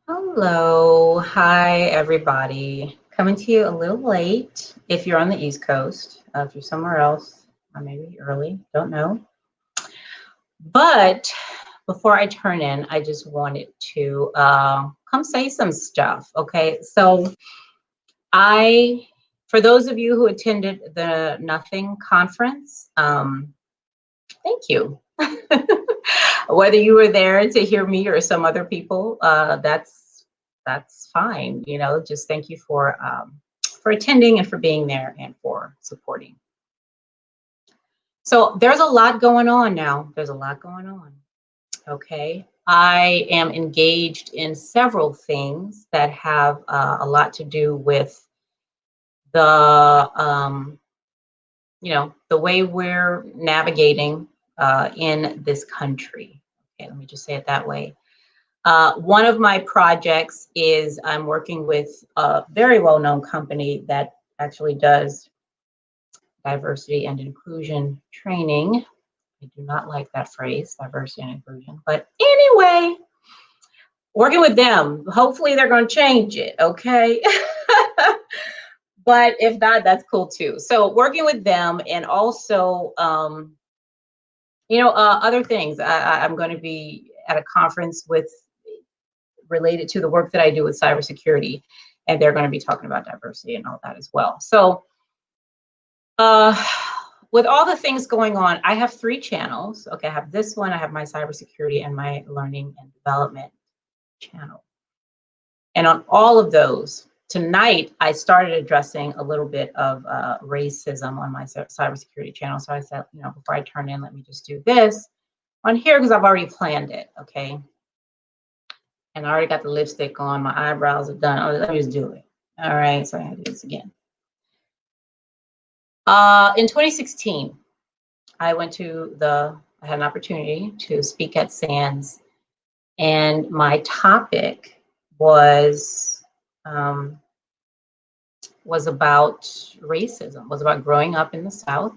Hello, hi everybody. Coming to you a little late if you're on the East Coast. If you're somewhere else, or maybe early, don't know. But before I turn in, I just wanted to come say some stuff. Okay, so for those of you who attended the Nothing conference, thank you. Whether you were there to hear me or some other people, that's fine. You know, just thank you for attending and for being there and for supporting. So there's a lot going on now. There's a lot going on. Okay, I am engaged in several things that have a lot to do with the the way we're navigating in this country. Okay, let me just say it that way. One of my projects is I'm working with a very well-known company that actually does diversity and inclusion training. I do not like that phrase, diversity and inclusion, but anyway, working with them. Hopefully they're going to change it, okay? But if not, that's cool too. So working with them and also, other things. I'm going to be at a conference related to the work that I do with cybersecurity, and they're going to be talking about diversity and all that as well. So with all the things going on, I have 3 channels. Okay, I have this one, I have my cybersecurity and my learning and development channel. And on all of those, tonight, I started addressing a little bit of racism on my cybersecurity channel. So I said, before I turn in, let me just do this on here because I've already planned it, okay? And I already got the lipstick on, my eyebrows are done. Oh, let me just do it. All right, so I have to do this again. In 2016, I had an opportunity to speak at SANS, and my topic was about racism, was about growing up in the South.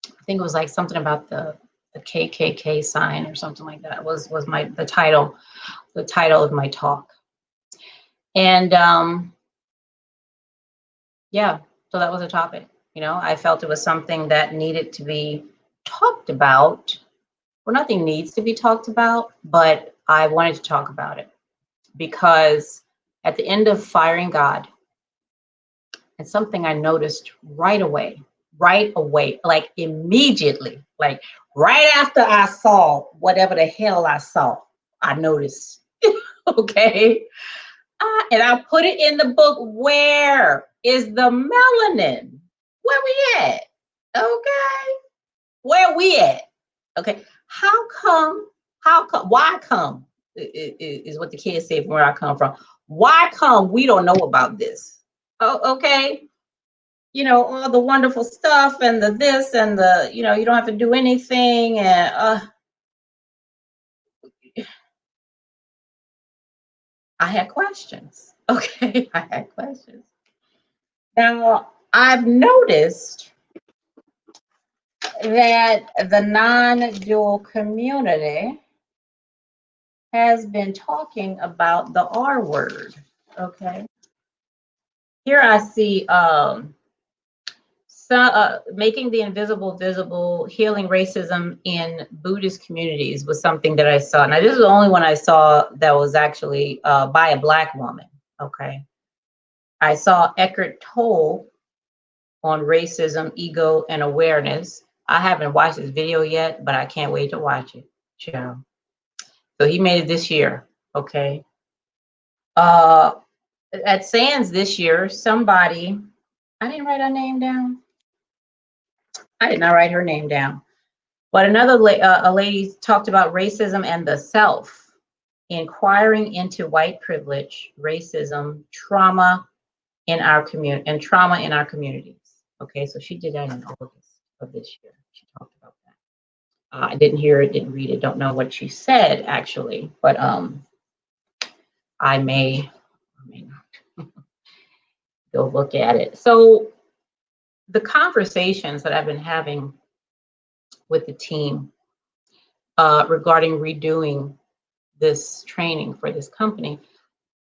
I think it was like something about the KKK sign or something like that was the title of my talk. And yeah, so that was a topic. I felt it was something that needed to be talked about. Well, nothing needs to be talked about, but I wanted to talk about it because at the end of Firing God, it's something I noticed right away, like immediately, like right after I saw whatever the hell I saw, I noticed, okay? And I put it in the book, where is the melanin? Where we at? Okay. Where we at? Okay. How come, why come, is what the kids say from where I come from. Why come we don't know about this? Oh, okay. All the wonderful stuff and the this and the, you don't have to do anything. And I had questions. Okay. I had questions. Now, I've noticed that the non-dual community has been talking about the R word, okay? Here I see making the invisible visible, healing racism in Buddhist communities was something that I saw. Now, this is the only one I saw that was actually by a Black woman, okay? I saw Eckhart Tolle on racism, ego, and awareness. I haven't watched this video yet, but I can't wait to watch it. Sure. So he made it this year, okay? At SANS this year, somebody, I didn't write her name down. I did not write her name down. But another a lady talked about racism and the self, inquiring into white privilege, racism, trauma in our community, and trauma in our communities. Okay, so she did that in August of this year. She talked about that. I didn't hear it, didn't read it, don't know what she said actually, but I may not go look at it. So the conversations that I've been having with the team regarding redoing this training for this company,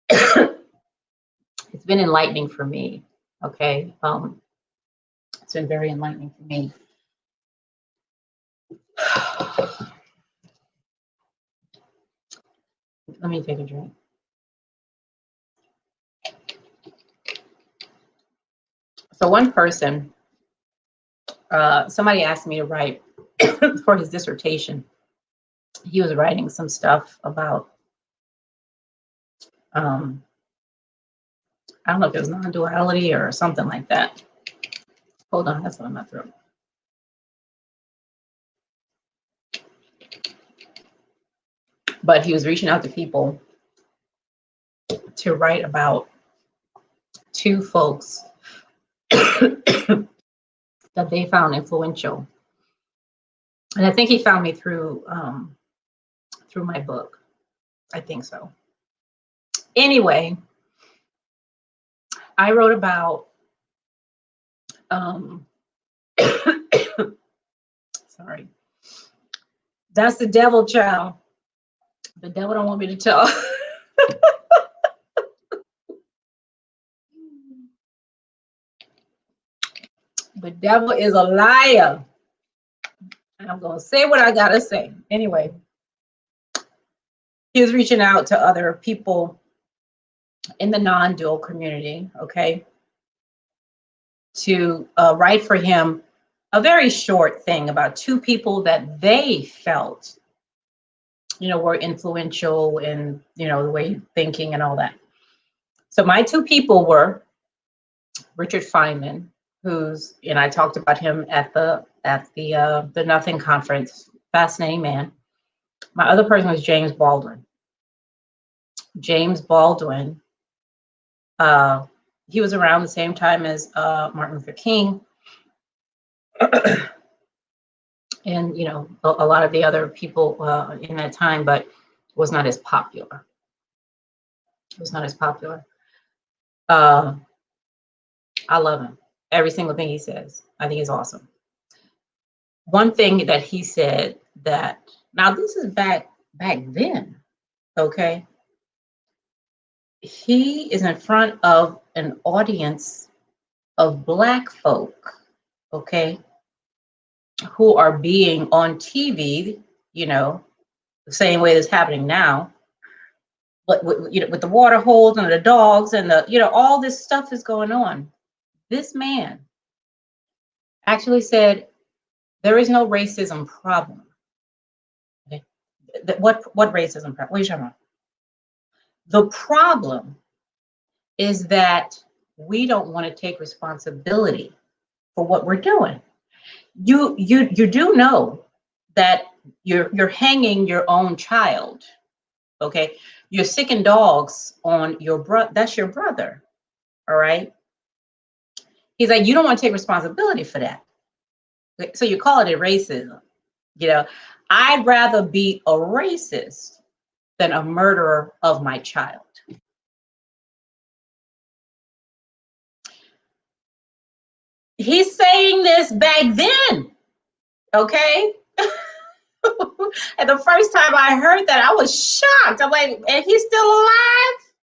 it's been enlightening for me. Okay. It's been very enlightening for me. Let me take a drink. So one person, somebody asked me to write for his dissertation. He was writing some stuff about, I don't know if it was non-duality or something like that. Hold on, that's on my throat. But he was reaching out to people to write about two folks that they found influential. And I think he found me through my book. I think so. Anyway, I wrote about sorry. That's the devil, child. The devil don't want me to tell. The devil is a liar. And I'm going to say what I got to say. Anyway, he was reaching out to other people in the non-dual community, okay, to write for him a very short thing about two people that they felt, you know, were influential in, you know, the way thinking and all that. So my two people were Richard Feynman, who's, and I talked about him at the Nothing conference, fascinating man. My other person was James Baldwin. James Baldwin, he was around the same time as Martin Luther King, and you know, a lot of the other people in that time, but was not as popular. It was not as popular. I love him. Every single thing he says, I think is awesome. One thing that he said that, now this is back then, okay? He is in front of an audience of Black folk, okay, who are being on TV, you know, the same way that's happening now, but you know, with the water holes and the dogs and the, you know, all this stuff is going on. This man actually said there is no racism problem. Okay? What racism problem? What are you talking about? The problem is that we don't want to take responsibility for what we're doing. You do know that you're hanging your own child, okay? You're sicking dogs on your brother. That's your brother, all right? He's like, you don't want to take responsibility for that. So you call it racism. You know, I'd rather be a racist than a murderer of my child. He's saying this back then, okay? And the first time I heard that, I was shocked. I'm like, and he's still alive?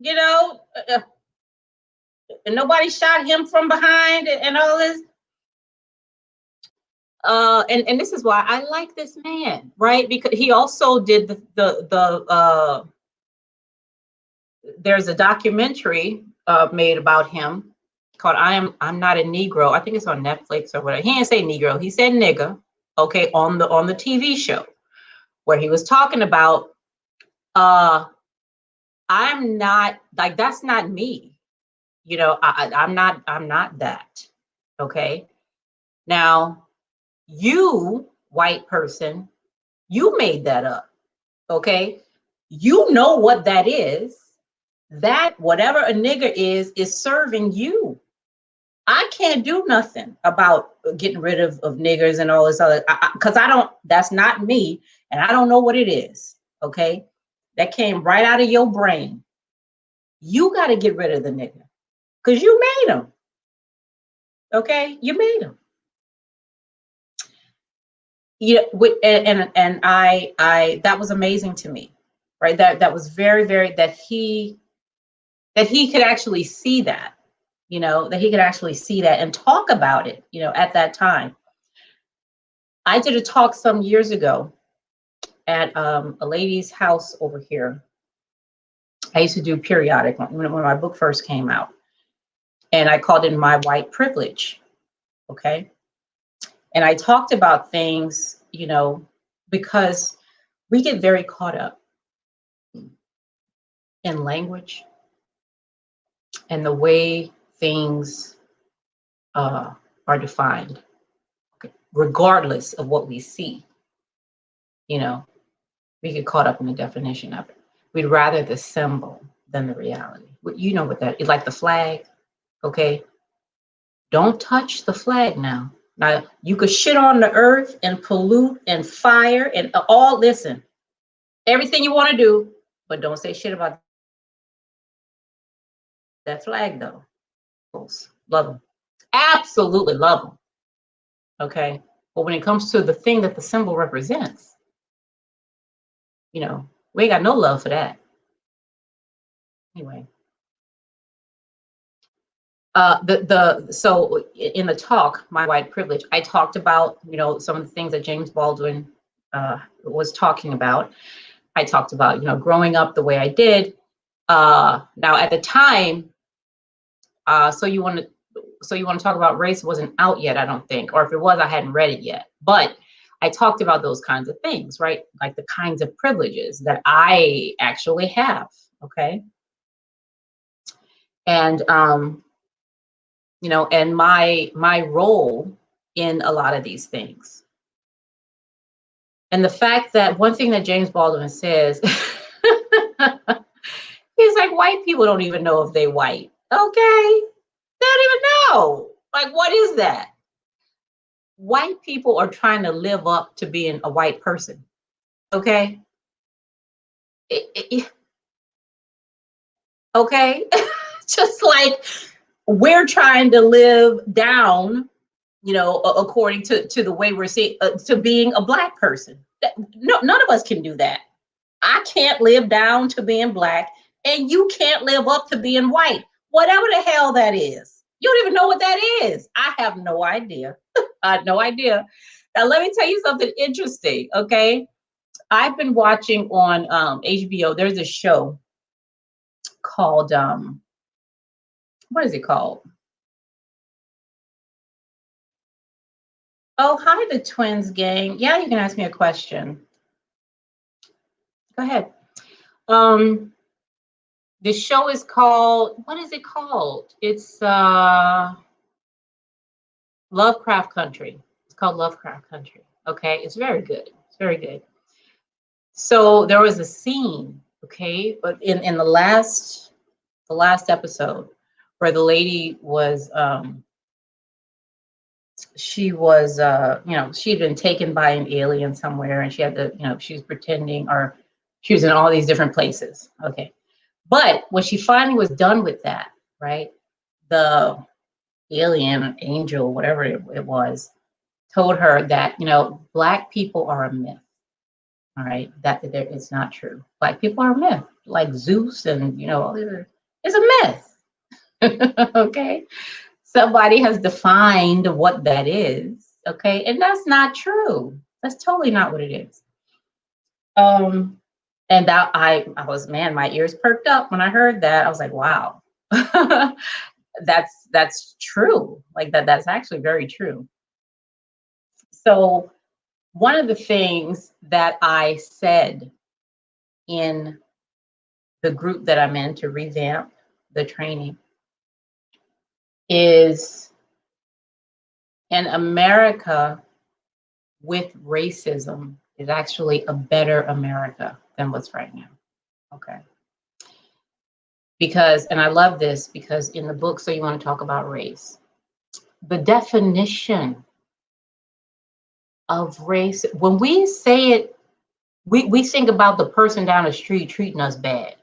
You know, and nobody shot him from behind and all this. And this is why I like this man, right? Because he also did there's a documentary made about him called I'm Not a Negro. I think it's on Netflix or whatever. He didn't say Negro, he said nigga, okay, on the TV show, where he was talking about I'm not, like, that's not me. You know, I'm not that. Okay. Now, you, white person, you made that up. Okay. You know what that is. That whatever a nigger is serving you. I can't do nothing about getting rid of niggers and all this other, because I don't, that's not me. And I don't know what it is. Okay. That came right out of your brain. You got to get rid of the nigger because you made him. Okay. You made him. Yeah, and I that was amazing to me, right? That was very, very, that he could actually see that, that he could actually see that and talk about it, at that time. I did a talk some years ago at a lady's house over here. I used to do periodic when my book first came out, and I called it My White Privilege. Okay. And I talked about things, because we get very caught up in language and the way things are defined, regardless of what we see. We get caught up in the definition of it. We'd rather the symbol than the reality. You know what that is, like the flag. Okay, don't touch the flag now. Now you could shit on the earth and pollute and fire and all. Listen, everything you want to do, but don't say shit about that flag though. Love them, absolutely love them. Okay, but when it comes to the thing that the symbol represents, we ain't got no love for that. Anyway, so in the talk, My White Privilege, I talked about some of the things that James Baldwin was talking about. I talked about growing up the way I did. Now at the time, so you want to talk about race wasn't out yet, I don't think, or if it was, I hadn't read it yet. But I talked about those kinds of things, right? Like the kinds of privileges that I actually have. Okay. And and my role in a lot of these things. And the fact that one thing that James Baldwin says, he's like, white people don't even know if they white. Okay. They don't even know. Like, what is that? White people are trying to live up to being a white person. Okay. Okay. Just like we're trying to live down, according to the way we're seeing, to being a black person. No, none of us can do that. I can't live down to being black, and you can't live up to being white. Whatever the hell that is. You don't even know what that is. I have no idea. I have no idea. Now, let me tell you something interesting, okay? I've been watching on HBO. There's a show called, what is it called? Oh, hi, the Twins gang. Yeah, you can ask me a question. Go ahead. The show is called, what is it called? It's Lovecraft Country. It's called Lovecraft Country. Okay, it's very good. It's very good. So there was a scene, okay, but in the last episode where the lady was she was she'd been taken by an alien somewhere, and she had to, she was pretending, or she was in all these different places. Okay. But when she finally was done with that, right, the alien, angel, whatever it was, told her that, black people are a myth. All right, that it's not true. Black people are a myth, like Zeus and, it's a myth. Okay. Somebody has defined what that is. Okay. And that's not true. That's totally not what it is. And that I was, man, my ears perked up when I heard that. I was like, wow. That's true. Like that's actually very true. So one of the things that I said in the group that I'm in to revamp the training is, in America with racism is actually a better America than what's right now. Okay. Because, and I love this because in the book, so you want to talk about race, the definition of race, when we say it, we think about the person down the street treating us bad,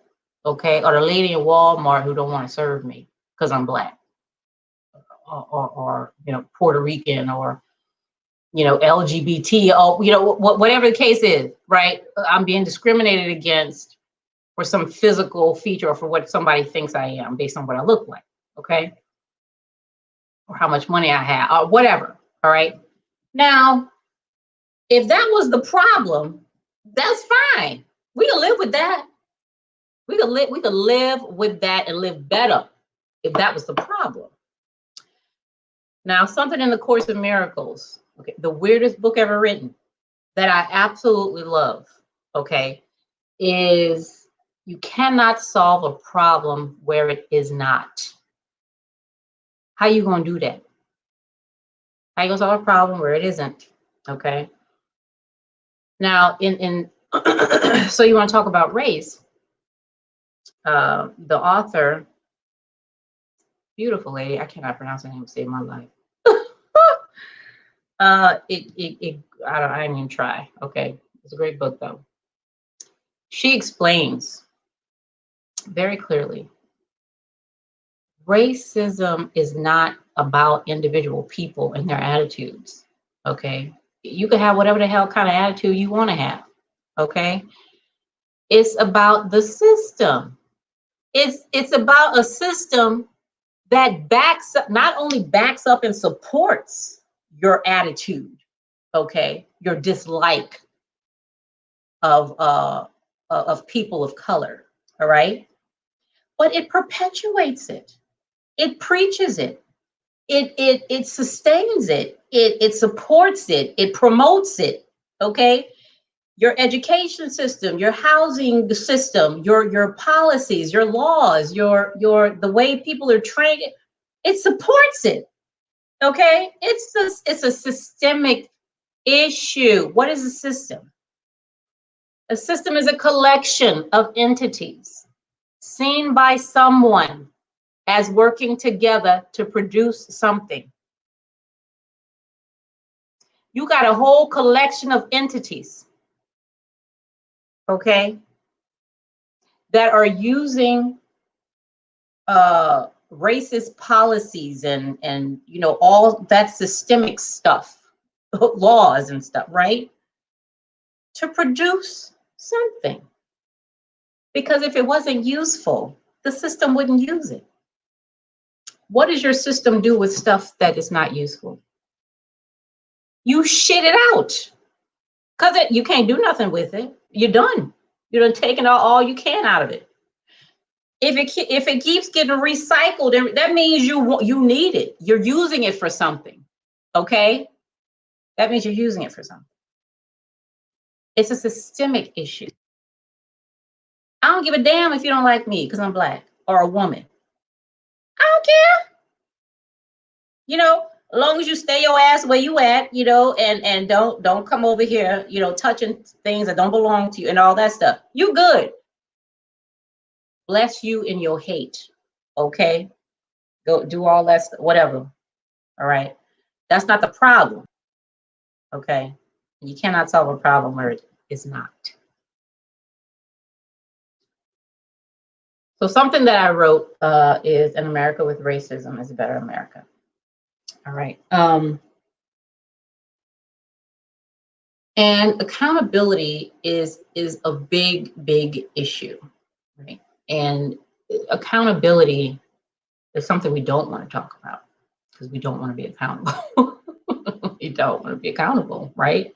okay, or the lady in Walmart who don't want to serve me because I'm black, or Puerto Rican, or you know, LGBT, or, you know, whatever the case is, right? I'm being discriminated against for some physical feature or for what somebody thinks I am based on what I look like, okay? Or how much money I have, or whatever, all right? Now, if that was the problem, that's fine. We can live with that. We could live with that and live better if that was the problem. Now, something in the Course of Miracles, okay, the weirdest book ever written that I absolutely love, okay, is you cannot solve a problem where it is not. How you gonna do that? How you gonna solve a problem where it isn't? Okay. Now, in so you want to talk about race? The author, beautiful lady, I cannot pronounce her name to save my life. I didn't even try. Okay, it's a great book though. She explains very clearly, racism is not about individual people and their attitudes. Okay, you can have whatever the hell kind of attitude you want to have. Okay, it's about the system. It's about a system that backs up, not only backs up and supports your attitude, okay, your dislike of people of color, all right, but it perpetuates it. It preaches it. It sustains it. It supports it. It promotes it. Okay, your education system, your housing system, your policies, your laws, your the way people are trained, it supports it. Okay, it's a systemic issue. What is a system? A system is a collection of entities seen by someone as working together to produce something. You got a whole collection of entities, okay, that are using racist policies and you know, all that systemic stuff, laws and stuff, right, to produce something. Because if it wasn't useful, the system wouldn't use it. What does your system do with stuff that is not useful? You shit it out, because you can't do nothing with it. You're done. You're done taking all you can out of it. If it keeps getting recycled, that means you need it. You're using it for something. Okay, that means you're using it for something. It's a systemic issue. I don't give a damn if you don't like me because I'm Black or a woman. I don't care. You know, as long as you stay your ass where you at, you know, and don't come over here, you know, touching things that don't belong to you and all that stuff. You good. Bless you in your hate. Okay, go do all that stuff, whatever. All right, that's not the problem. Okay, you cannot solve a problem where it is not. So something that I wrote is an America with racism is a better America. All right. And accountability is a big issue, right? And accountability is something we don't want to talk about because we don't want to be accountable. You don't want to be accountable, right?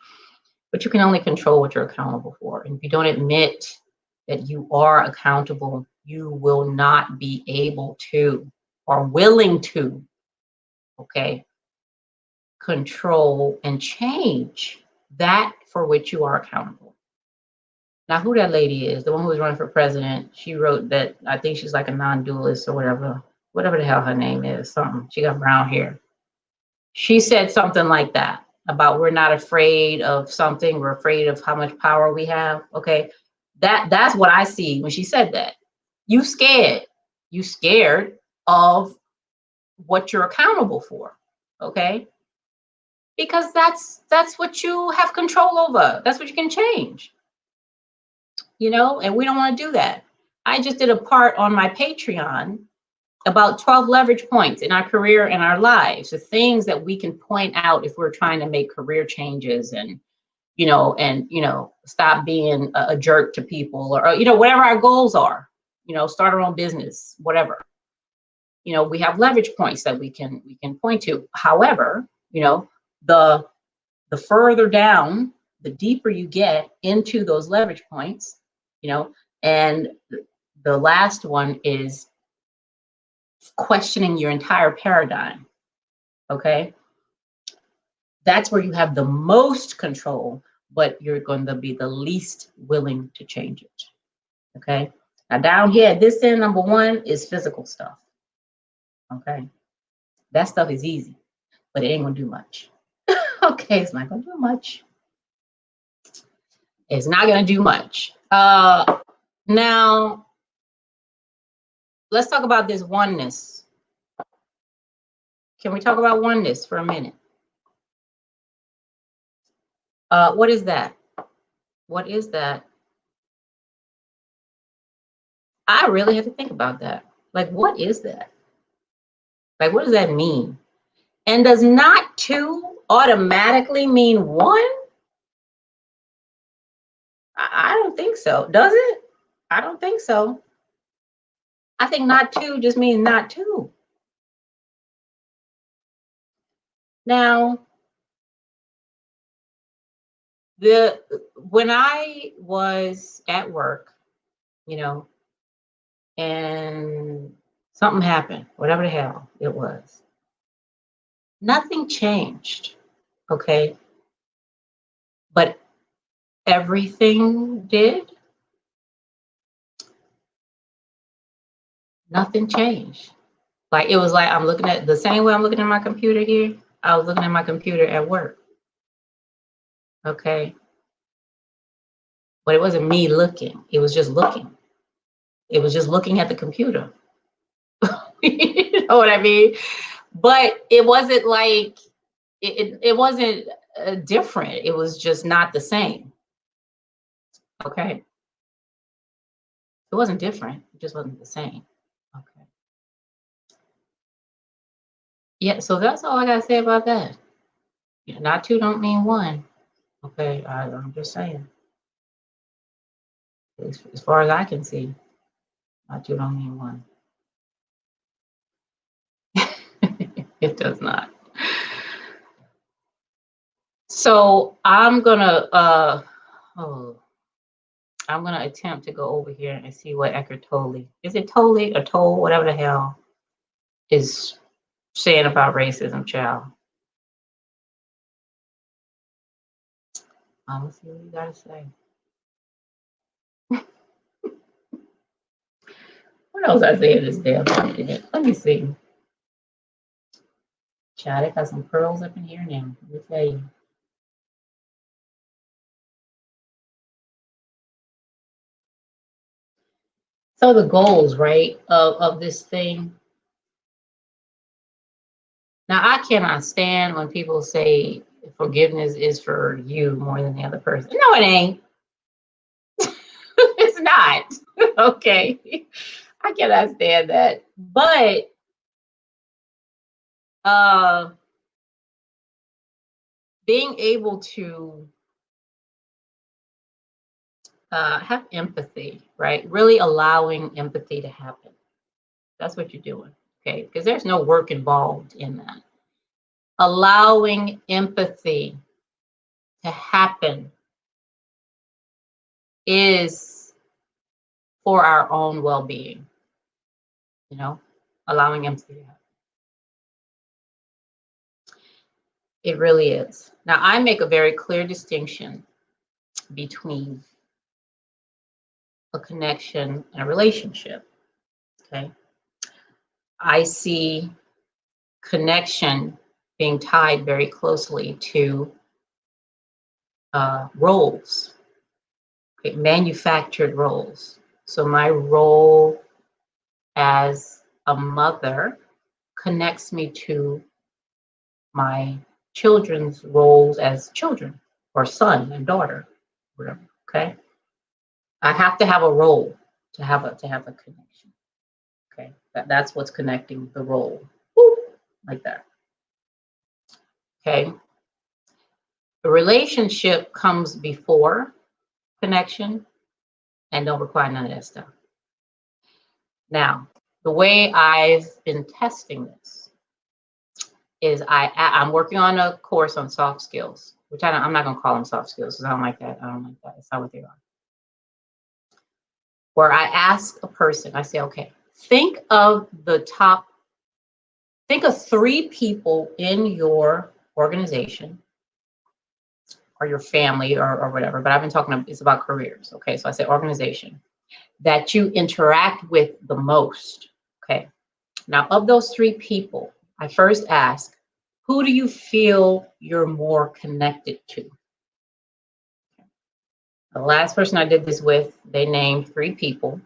But you can only control what you're accountable for. And if you don't admit that you are accountable, you will not be able to or willing to, okay, control and change that for which you are accountable. Now, who that lady is, the one who was running for president, she wrote that, I think she's like a non-dualist or whatever the hell her name is, something. She got brown hair. She said something like that about we're not afraid of something, we're afraid of how much power we have. Okay, that's what I see when she said that. You scared of what you're accountable for. Okay, because that's what you have control over. That's what you can change. You know, and we don't want to do that. I just did a part on my Patreon about 12 leverage points in our career and our lives, the things that we can point out if we're trying to make career changes and, stop being a jerk to people or, whatever our goals are, start our own business, whatever. We have leverage points that we can point to. However, the further down, the deeper you get into those leverage points, and the last one is questioning your entire paradigm. Okay. That's where you have the most control, but you're going to be the least willing to change it. Okay. Now down here at this end, number one is physical stuff. Okay. That stuff is easy, but it ain't gonna do much. Okay, it's not gonna do much. It's not gonna do much. Now let's talk about this oneness. Can we talk about oneness for a minute? What is that? What is that? I really have to think about that. Like, what is that? Like, what does that mean? And does not two automatically mean one? I don't think so. Does it? I don't think so. I think not two just means not two. Now, when I was at work, and something happened, whatever the hell it was, nothing changed, okay? But everything did. Nothing changed. Like, it was like I'm looking at the same way I'm looking at my computer here. I was looking at my computer at work. Okay. But it wasn't me looking. It was just looking. It was just looking at the computer. You know what I mean? But it wasn't like, it wasn't different. It was just not the same. Okay. It wasn't different. It just wasn't the same. Okay. Yeah, so that's all I gotta say about that. Not two don't mean one. Okay, I'm just saying. As far as I can see, not two don't mean one. It does not. So I'm gonna attempt to go over here and see what Eckhart Tolle, is it Tolle or Tolle, whatever the hell, is saying about racism, child. Let's see what you gotta say. What else I say in this damn thing? Let me see. Child, it got some pearls up in here now. Let me tell you. So the goals, right, of this thing. Now, I cannot stand when people say forgiveness is for you more than the other person. No, it ain't. It's not. Okay. I cannot stand that. But being able to have empathy, right? Really allowing empathy to happen. That's what you're doing, okay? Because there's no work involved in that. Allowing empathy to happen is for our own well-being, allowing empathy to happen. It really is. Now, I make a very clear distinction between a connection and a relationship, okay? I see connection being tied very closely to roles, okay? Manufactured roles. So my role as a mother connects me to my children's roles as children, or son and daughter, whatever, okay? I have to have a role to have a connection, okay? That's what's connecting the role. Woo, like that. Okay. The relationship comes before connection and don't require none of that stuff. Now, the way I've been testing this is I'm working on a course on soft skills, which I'm not going to call them soft skills because I don't like that. I don't like that. It's not what they are. Where I ask a person, I say, okay, think of 3 people in your organization or your family or whatever, but I've been talking, it's about careers. Okay, so I say organization that you interact with the most. Okay, now of those 3 people, I first ask, who do you feel you're more connected to? The last person I did this with, they named 3 people,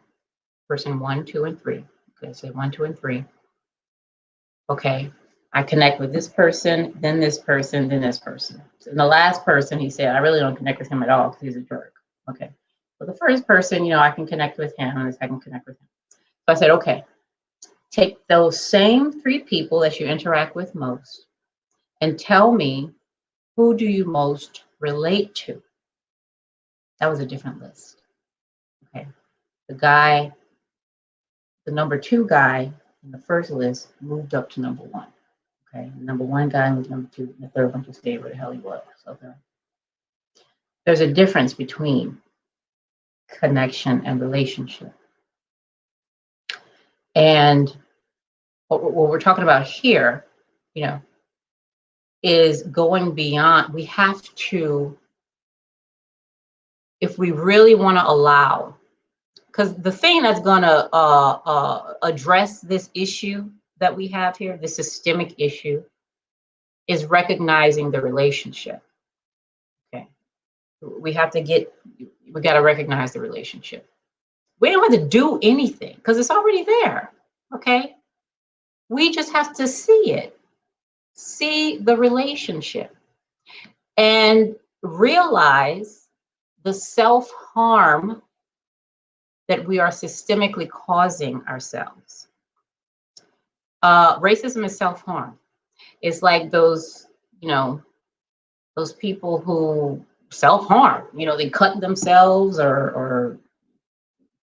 person 1, 2, and 3. Okay, say 1, 2, and 3. Okay, I connect with this person, then this person, then this person. And the last person, he said, I really don't connect with him at all because he's a jerk. Okay, so the first person, I can connect with him, and the second connect with him. So I said, okay, take those same 3 people that you interact with most and tell me, who do you most relate to? That was a different list. Okay, the number 2 guy in the first list moved up to number 1. Okay, the number 1 guy was number 2, and the third one just stayed where the hell he was. Okay. There's a difference between connection and relationship. And what we're talking about here, is going beyond. We have to, if we really want to allow, because the thing that's going to address this issue that we have here, the systemic issue, is recognizing the relationship. Okay, we got to recognize the relationship. We don't have to do anything because it's already there. Okay, we just have to see the relationship, and realize the self-harm that we are systemically causing ourselves. Racism is self-harm. It's like those people who self-harm, they cut themselves or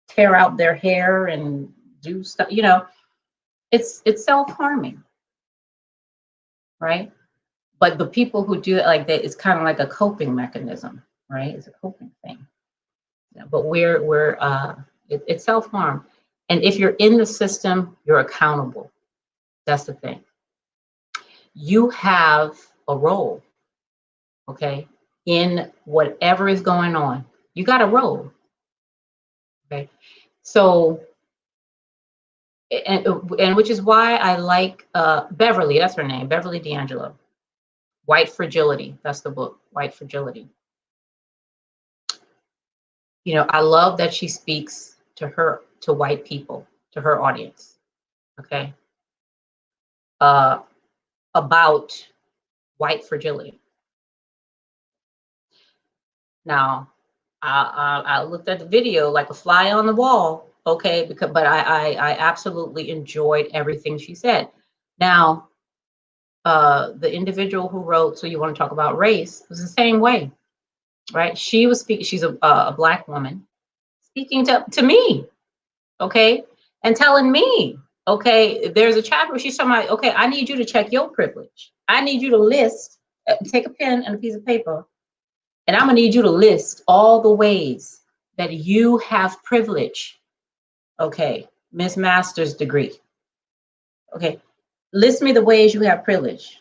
tear out their hair and do stuff, it's self-harming, right? But the people who do it like that, it's kind of like a coping mechanism, right? It's a coping thing. But it's self-harm. And if you're in the system, you're accountable. That's the thing. You have a role, okay, in whatever is going on. You got a role, okay? So, and which is why I like Beverly, that's her name, Beverly D'Angelo. White Fragility, that's the book, White Fragility. I love that she speaks to white people, to her audience, okay, about white fragility. Now, I looked at the video like a fly on the wall, okay, but I absolutely enjoyed everything she said. Now, the individual who wrote So You Want to Talk About Race was the same way, right? She was speaking, she's a Black woman speaking to me, okay, and telling me, okay, there's a chapter where she's talking about, okay, I need you to check your privilege. I need you to list, take a pen and a piece of paper, and I'm gonna need you to list all the ways that you have privilege. Okay, Miss Master's degree. Okay, list me the ways you have privilege.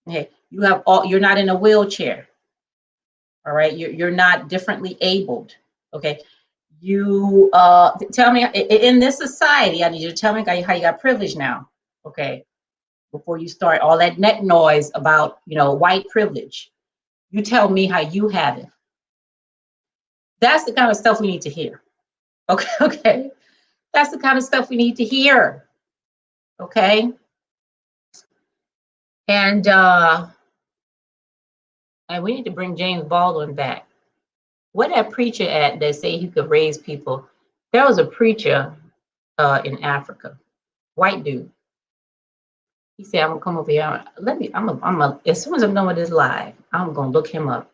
Okay, you're not in a wheelchair. All right, you're not differently abled. Okay, you tell me in this society, I need you to tell me how you got privilege now. Okay, before you start all that neck noise about white privilege, you tell me how you have it. That's the kind of stuff we need to hear. Okay, that's the kind of stuff we need to hear. Okay, and we need to bring James Baldwin back. What that preacher at that say he could raise people? There was a preacher in Africa. white dude. He said, I'm gonna come over here. As soon as I'm done with this live, I'm gonna look him up.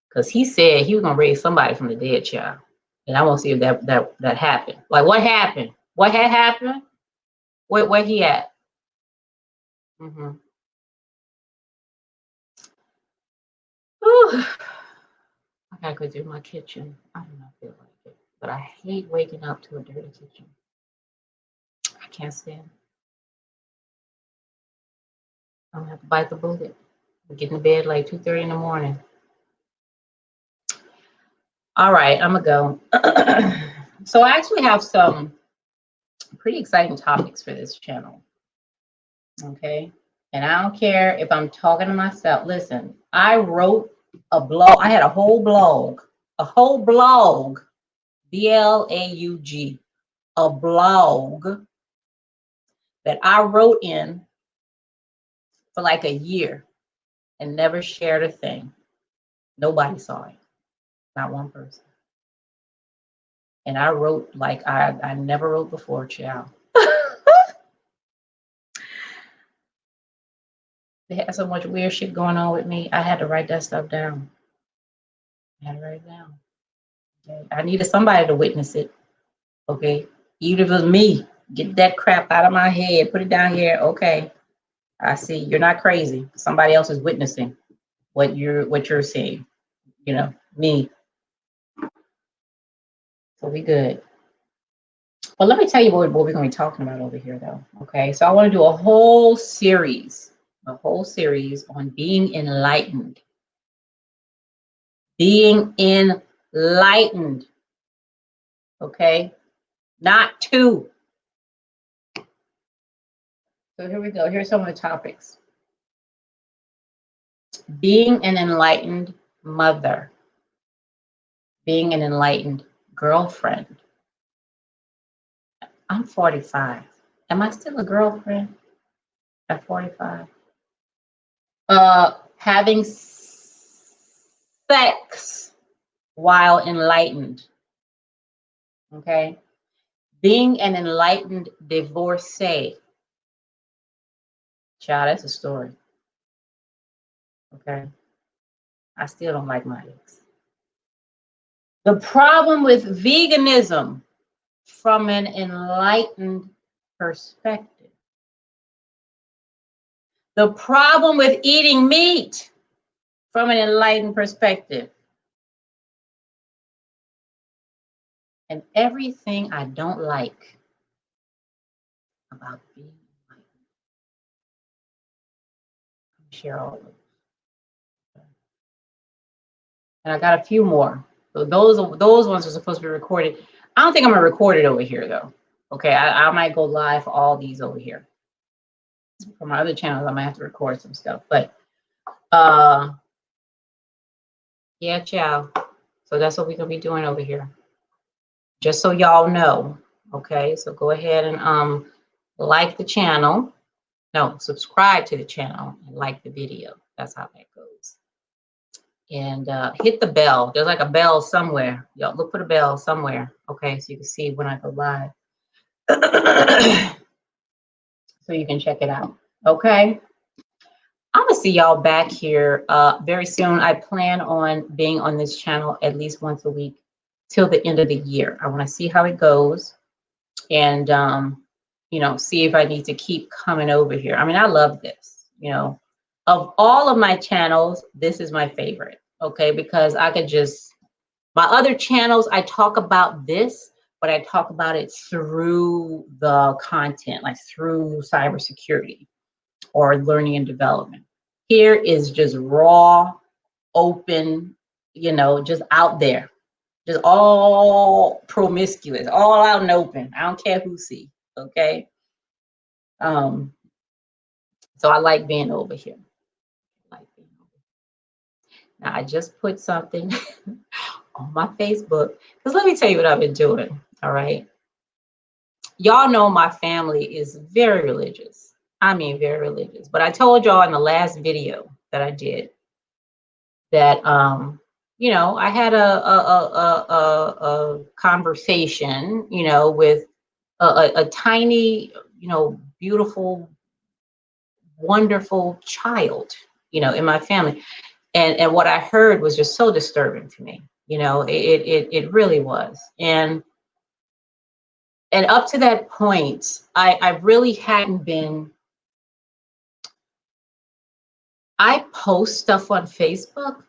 Because he said he was gonna raise somebody from the dead, child. And I want to see if that happened. Like, what happened? What had happened? Where he at? Mm-hmm. I gotta go do my kitchen. I do not feel like it. But I hate waking up to a dirty kitchen. I can't stand it. I'm gonna have to bite the bullet. Get in bed like 2:30 in the morning. All right, I'm gonna go. So I actually have some pretty exciting topics for this channel. Okay. And I don't care if I'm talking to myself. Listen, I wrote a blog. I had a whole blog, BLAUG, a blog that I wrote in for like a year and never shared a thing. Nobody saw it, not one person. And I wrote like I never wrote before, child. They had so much weird shit going on with me. I had to write that stuff down. I had to write it down. Okay. I needed somebody to witness it. Okay. Even if it was me, get that crap out of my head, put it down here. Okay. I see you're not crazy. Somebody else is witnessing what you're seeing. You know, me. So we good. Well, let me tell you what we're going to be talking about over here, though. Okay. So I want to do a whole series on being enlightened. Being enlightened. Okay. Not two. So here we go. Here's some of the topics. Being an enlightened mother. Being an enlightened girlfriend. I'm 45. Am I still a girlfriend at 45? Having sex while enlightened. Okay. Being an enlightened divorcee. Child, that's a story. Okay. I still don't like my ex. The problem with veganism from an enlightened perspective. The problem with eating meat from an enlightened perspective. And everything I don't like about being enlightened. Share all of them. And I got a few more. So those ones are supposed to be recorded. I don't think I'm gonna record it over here though. Okay, I might go live for all these over here. For my other channels, I might have to record some stuff. But yeah, ciao. So that's what we're gonna be doing over here. Just so y'all know. Okay, so go ahead and like the channel. No, subscribe to the channel and like the video. That's how that goes. And hit the bell. There's like a bell somewhere. Y'all look for the bell somewhere. Okay, so you can see when I go live. So you can check it out. Okay. I'm gonna see y'all back here very soon. I plan on being on this channel at least once a week till the end of the year. I want to see how it goes and you know, see if I need to keep coming over here. I mean, I love this, you know. Of all of my channels, this is my favorite. Okay, because I could just, my other channels, I talk about this, but I talk about it through the content, like through cybersecurity or learning and development. Here is just raw, open, you know, just out there, just all promiscuous, all out and open. I don't care who sees. Okay. So I like being over here. Now I just put something on my Facebook because let me tell you what I've been doing. All right. Y'all know my family is very religious. I mean, very religious. But I told y'all in the last video that I did that, you know, I had a conversation, you know, with a tiny beautiful, wonderful child, in my family. And what I heard was just so disturbing to me. It really was. And up to that point, I really hadn't been. I post stuff on Facebook,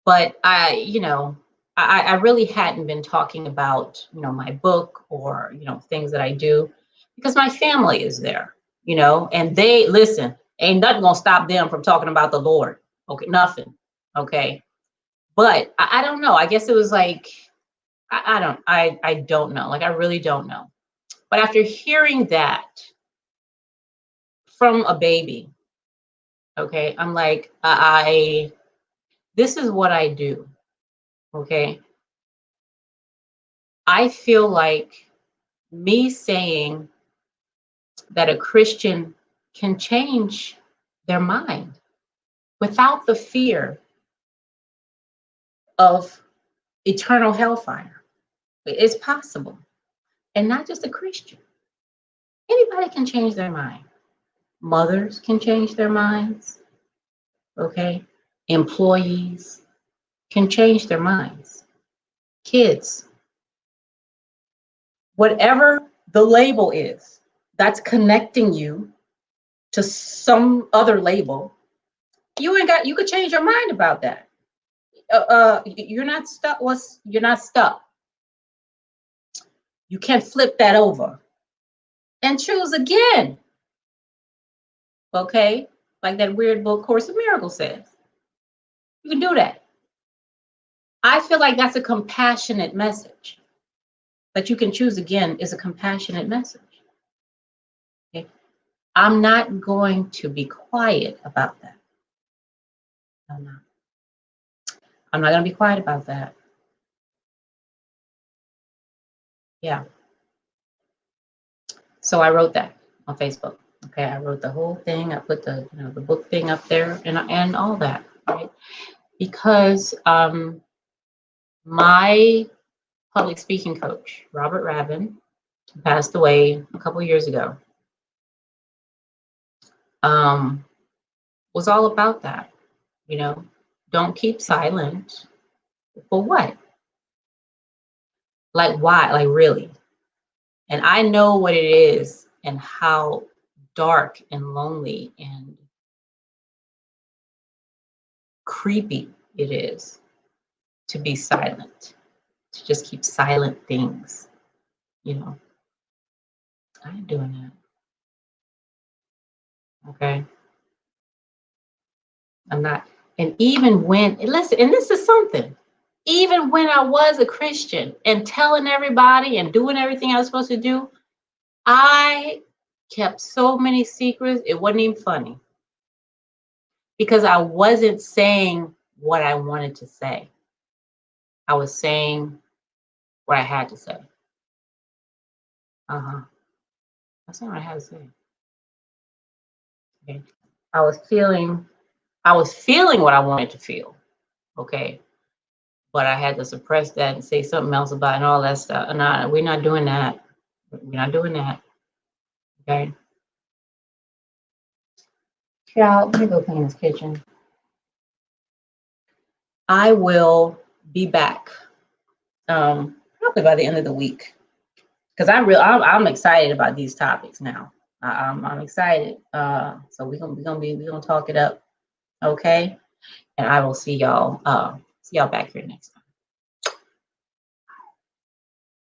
but I really hadn't been talking about, my book or, things that I do, because my family is there, and they listen, ain't nothing gonna stop them from talking about the Lord. Okay, nothing. Okay. But I don't know. I guess it was like, I don't know. Like, I really don't know. But after hearing that from a baby, okay, I'm like, this is what I do. Okay. I feel like me saying that a Christian can change their mind without the fear of eternal hellfire. It's possible. And not just a Christian. Anybody can change their mind. Mothers can change their minds. Okay. Employees can change their minds. Kids. Whatever the label is that's connecting you to some other label, you could change your mind about that. You're not stuck. You're not stuck. You can flip that over and choose again. Okay? Like that weird book, Course in Miracles says. You can do that. I feel like that's a compassionate message. That you can choose again is a compassionate message. Okay? I'm not going to be quiet about that. I'm not. I'm not going to be quiet about that. Yeah. So I wrote that on Facebook. Okay, I wrote the whole thing. I put the the book thing up there and all that, right? Because my public speaking coach, Robert Rabin, passed away a couple years ago. Was all about that. Don't keep silent. For what? Like, why? Like, really? And I know what it is and how dark and lonely and creepy it is to be silent, to just keep silent things. I ain't doing that. Okay. I'm not. And even when, listen, and this is something, even when I was a Christian and telling everybody and doing everything I was supposed to do, I kept so many secrets, it wasn't even funny. Because I wasn't saying what I wanted to say. I was saying what I had to say. That's not what I had to say. Okay. I was feeling what I wanted to feel. Okay. But I had to suppress that and say something else about it and all that stuff. And we're not doing that. We're not doing that. Okay. Child, let me go clean this kitchen. I will be back probably by the end of the week, because I'm excited about these topics now. I'm excited. So we're gonna talk it up, okay? And I will see y'all back here next time.